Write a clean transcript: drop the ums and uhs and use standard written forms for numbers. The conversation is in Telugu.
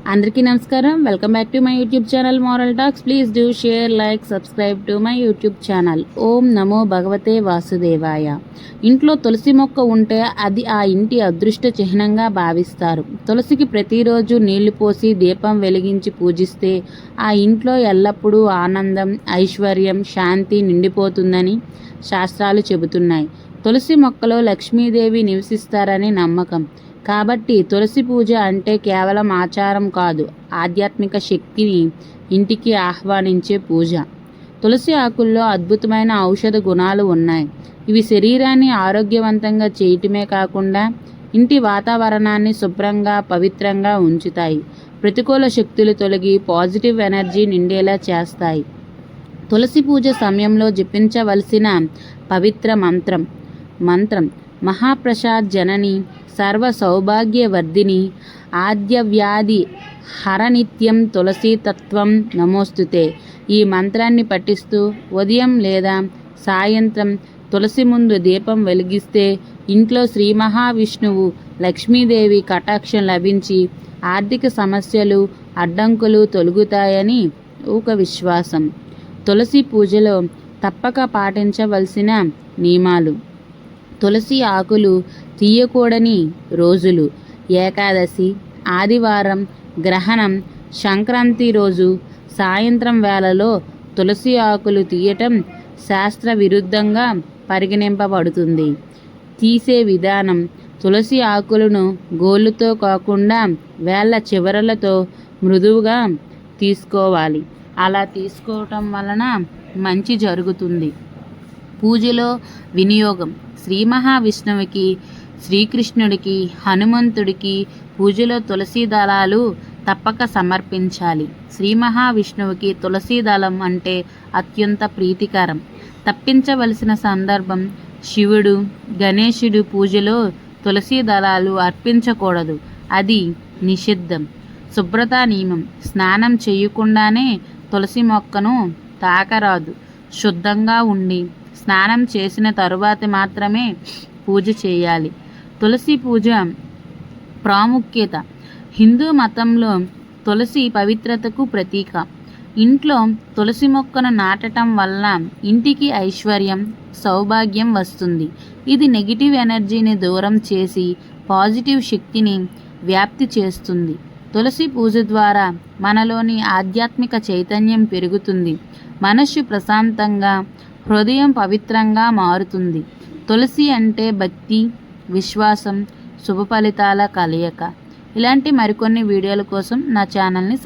అందరికీ నమస్కారం. Welcome back to my YouTube channel Moral Talks. Please do share, like, subscribe to my YouTube channel. ఓం నమో భగవతే వాసుదేవాయ. ఇంట్లో తులసి మొక్క ఉంటే అది ఆ ఇంటి అదృష్ట చిహ్నంగా భావిస్తారు. తులసికి ప్రతిరోజు నీళ్లు పోసి దీపం వెలిగించి పూజిస్తే ఆ ఇంట్లో ఎల్లప్పుడూ ఆనందం, ఐశ్వర్యం, శాంతి నిండిపోతుందని శాస్త్రాలు చెబుతున్నాయి. తులసి మొక్కలో లక్ష్మీదేవి నివసిస్తారని నమ్మకం. కాబట్టి తులసి పూజ అంటే కేవలం ఆచారం కాదు, ఆధ్యాత్మిక శక్తిని ఇంటికి ఆహ్వానించే పూజ. తులసి ఆకుల్లో అద్భుతమైన ఔషధ గుణాలు ఉన్నాయి. ఇవి శరీరాన్ని ఆరోగ్యవంతంగా చేయటమే కాకుండా ఇంటి వాతావరణాన్ని శుభ్రంగా, పవిత్రంగా ఉంచుతాయి. ప్రతికూల శక్తులు తొలగి పాజిటివ్ ఎనర్జీ నిండేలా చేస్తాయి. తులసి పూజ సమయంలో జపించవలసిన పవిత్ర మంత్రం మహాప్రసాద్ జనని సర్వ సౌభాగ్యవర్ధిని ఆద్య వ్యాధి హరనిత్యం తులసీ తత్వం నమోస్తుతే. ఈ మంత్రాన్ని పఠిస్తూ ఉదయం లేదా సాయంత్రం తులసి ముందు దీపం వెలిగిస్తే ఇంట్లో శ్రీ మహావిష్ణువు, లక్ష్మీదేవి కటాక్షం లభించి ఆర్థిక సమస్యలు, అడ్డంకులు తొలగుతాయని ఒక విశ్వాసం. తులసి పూజలో తప్పక పాటించవలసిన నియమాలు. తులసి ఆకులు తీయకూడని రోజులు: ఏకాదశి, ఆదివారం, గ్రహణం, సంక్రాంతి రోజు సాయంత్రం వేళలో తులసి ఆకులు తీయటం శాస్త్ర విరుద్ధంగా పరిగణింపబడుతుంది. తీసే విధానం: తులసి ఆకులను గోళ్ళతో కాకుండా వేళ్ళ చివరలతో మృదువుగా తీసుకోవాలి. అలా తీసుకోవటం వలన మంచి జరుగుతుంది. పూజలో వినియోగం: శ్రీ మహావిష్ణువుకి, శ్రీకృష్ణుడికి, హనుమంతుడికి పూజలో తులసి దళాలు తప్పక సమర్పించాలి. శ్రీ మహావిష్ణువుకి తులసి దళం అంటే అత్యంత ప్రీతికరం. తప్పించవలసిన సందర్భం: శివుడు, గణేశుడు పూజలో తులసి దళాలు అర్పించకూడదు, అది నిషిద్ధం. శుభ్రతా నియమం: స్నానం చేయకుండానే తులసి మొక్కను తాకరాదు. శుద్ధంగా ఉండి స్నానం చేసిన తరువాత మాత్రమే పూజ చేయాలి. తులసి పూజ ప్రాముఖ్యత: హిందూ మతంలో తులసి పవిత్రతకు ప్రతీక. ఇంట్లో తులసి మొక్కను నాటడం వల్ల ఇంటికి ఐశ్వర్యం, సౌభాగ్యం వస్తుంది. ఇది నెగిటివ్ ఎనర్జీని దూరం చేసి పాజిటివ్ శక్తిని వ్యాప్తి చేస్తుంది. తులసి పూజ ద్వారా మనలోని ఆధ్యాత్మిక చైతన్యం పెరుగుతుంది. మనస్సు ప్రశాంతంగా, హృదయం పవిత్రంగా మారుతుంది. తులసి అంటే భక్తి, విశ్వాసం, శుభ ఫలితాల కలయిక. ఇలాంటి మరికొన్ని వీడియోల కోసం నా ఛానల్ని